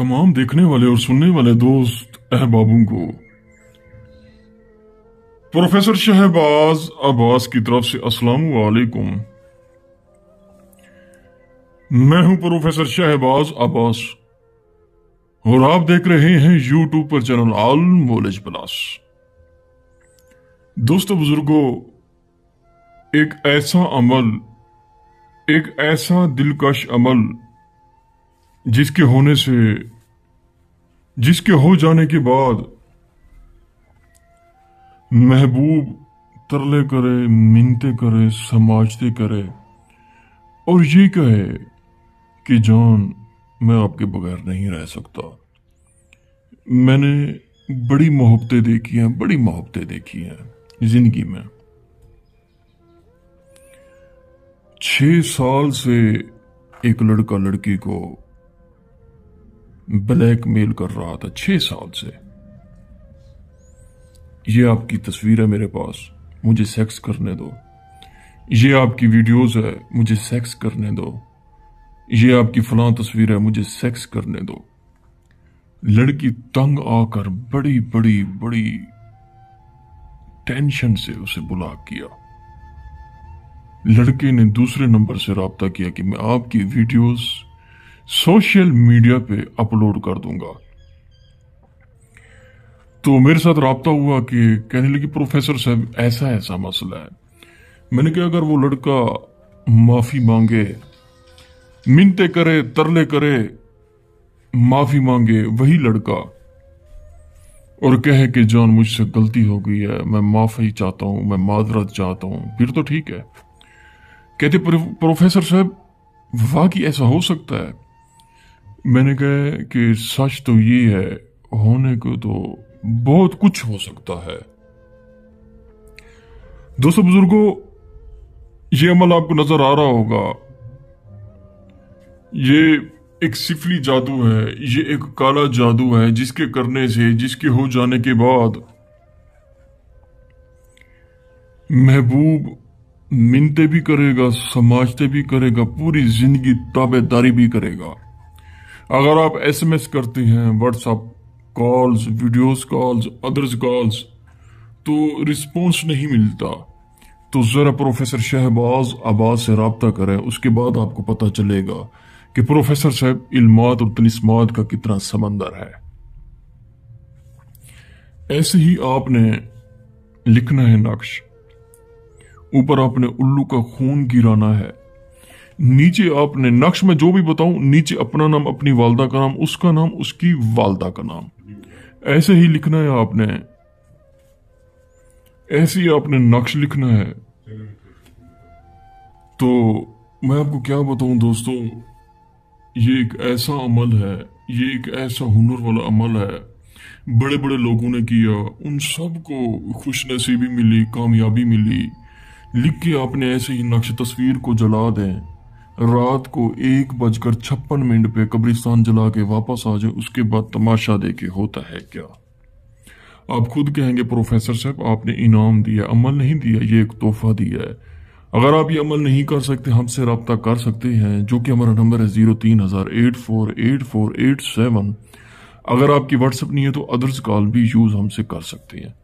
तमाम देखने वाले और सुनने वाले दोस्त अहबाबों को प्रोफेसर शहबाज अब्बास की तरफ से अस्सलाम वालेकुम। मैं हूं प्रोफेसर शहबाज अब्बास और आप देख रहे हैं यूट्यूब पर चैनल ऑल नॉलेज प्लस। दोस्तों बुजुर्गों, एक ऐसा अमल, एक ऐसा दिलकश अमल जिसके हो जाने के बाद महबूब तरले करे, मिन्नतें करे, समाजते करे और ये कहे कि जान मैं आपके बगैर नहीं रह सकता। मैंने बड़ी मोहब्बतें देखी हैं जिंदगी में। 6 साल से एक लड़का लड़की को ब्लैकमेल कर रहा था। 6 साल से। ये आपकी तस्वीर है मेरे पास, मुझे सेक्स करने दो। ये आपकी वीडियोस है, मुझे सेक्स करने दो। ये आपकी फलां तस्वीर है, मुझे सेक्स करने दो। लड़की तंग आकर बड़ी टेंशन से उसे ब्लॉक किया। लड़के ने दूसरे नंबर से राब्ता किया कि मैं आपकी वीडियोस सोशल मीडिया पे अपलोड कर दूंगा। तो मेरे साथ राब्ता हुआ कि कहने लगी प्रोफेसर साहब ऐसा मसला है। मैंने कहा अगर वो लड़का माफी मांगे, मिन्नतें करे, तरले करे, माफी मांगे वही लड़का और कहे कि जान मुझसे गलती हो गई है, मैं माफी चाहता हूं, मैं माजरत चाहता हूं, फिर तो ठीक है। कहते प्रोफेसर साहब वाकई ऐसा हो सकता है? मैंने कहा कि सच तो ये है, होने को तो बहुत कुछ हो सकता है। दोस्तों बुजुर्गों, ये अमल आपको नजर आ रहा होगा। ये एक सिफली जादू है, ये एक काला जादू है जिसके करने से, जिसके हो जाने के बाद महबूब मिन्नतें भी करेगा, समाजते भी करेगा, पूरी जिंदगी ताबेदारी भी करेगा। अगर आप SMS करते हैं, WhatsApp calls, videos calls, others calls, तो रिस्पॉन्स नहीं मिलता, तो जरा प्रोफेसर शहबाज अब्बास से राब्ता करें। उसके बाद आपको पता चलेगा कि प्रोफेसर साहब इल्मात और तलिस्मात का कितना समंदर है। ऐसे ही आपने लिखना है नक्श, ऊपर आपने उल्लू का खून गिराना है, नीचे आपने नक्श में जो भी बताऊं, नीचे अपना नाम, अपनी वालदा का नाम, उसका नाम, उसकी वालदा का नाम, ऐसे ही लिखना है आपने। ऐसे ही आपने नक्श लिखना है। तो मैं आपको क्या बताऊं दोस्तों, ये एक ऐसा अमल है, ये एक ऐसा हुनर वाला अमल है। बड़े बड़े लोगों ने किया, उन सबको खुशनसीबी मिली, कामयाबी मिली। लिख के आपने ऐसे ही नक्श तस्वीर को जला दें। रात को 1:56 पे कब्रिस्तान जला के वापस आ जाए। उसके बाद तमाशा देखे होता है क्या। आप खुद कहेंगे प्रोफेसर साहब आपने इनाम दिया, अमल नहीं दिया, ये एक तोहफा दिया है। अगर आप ये अमल नहीं कर सकते, हमसे रब्ता कर सकते हैं, जो कि हमारा नंबर है 03,000 848487। अगर आपकी व्हाट्सएप नहीं है तो अदर्स कॉल भी यूज हमसे कर सकते हैं।